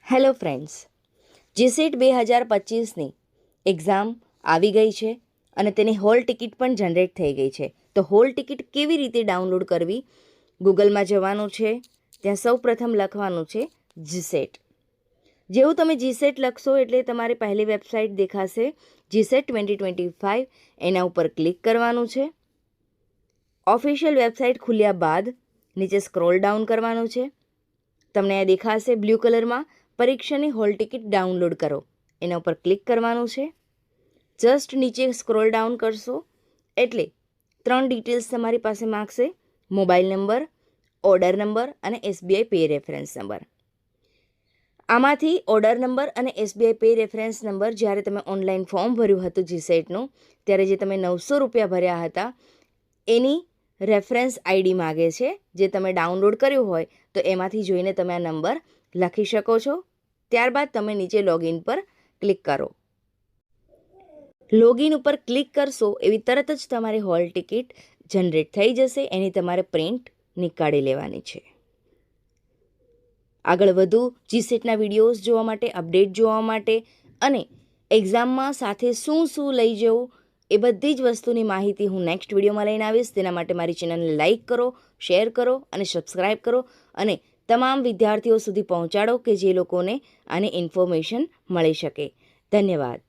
Hello friends, GSET 2025ની exam આવી ગઈ છે અને તેની હોલ ટિકિટ પણ જનરેટ થઈ ગઈ છે. તો હોલ ટિકિટ કેવી રીતે ડાઉનલોડ કરવી? ગૂગલમાં જવાનું છે, ત્યાં સૌ પ્રથમ લખવાનું છે જીસેટ. જેવું તમે જીસેટ લખશો એટલે તમારી પહેલી વેબસાઇટ દેખાશે જીસેટ 2025. એના ઉપર ક્લિક કરવાનું છે. ઓફિશિયલ વેબસાઇટ ખુલ્યા બાદ નીચે સ્ક્રોલ ડાઉન કરવાનું છે. તમને આ દેખાશે બ્લુ કલરમાં પરીક્ષાની હોલ ટિકિટ ડાઉનલોડ કરો, એના ઉપર ક્લિક કરવાનું છે. જસ્ટ નીચે સ્ક્રોલ ડાઉન કરશો એટલે 3 ડિટેલ્સ તમારી પાસે માગશે: મોબાઈલ નંબર, ઓર્ડર નંબર અને SBI પે રેફરન્સ નંબર. આમાંથી ઓર્ડર નંબર અને SBI પે રેફરન્સ નંબર જ્યારે તમે ઓનલાઈન ફોર્મ ભર્યું હતું જીસેટનું, ત્યારે જે તમે 900 રૂપિયા ભર્યા હતા એની રેફરન્સ ID માગે છે. જે તમે ડાઉનલોડ કર્યું હોય તો એમાંથી જોઈને તમે આ નંબર લખી શકો છો. ત્યારબાદ તમે નીચે લોગિન પર ક્લિક કરો. લોગિન ઉપર ક્લિક કરશો એવી તરત જ તમારી હોલ ટિકિટ જનરેટ થઈ જશે. એની તમારે પ્રિન્ટ નીકાળી લેવાની છે. આગળ વધુ જીસેટના વિડીયોઝ જોવા માટે, અપડેટ જોવા માટે અને એક્ઝામમાં સાથે શું શું લઈ જવું એ બધી જ વસ્તુની માહિતી હું નેક્સ્ટ વિડીયોમાં લઈને આવીશ. તેના માટે મારી ચેનલને લાઇક કરો, શેર કરો અને સબસ્ક્રાઈબ કરો અને તમામ વિદ્યાર્થીઓ સુધી પહોંચાડો કે જે લોકોને આની ઇન્ફોર્મેશન મળી શકે. ધન્યવાદ.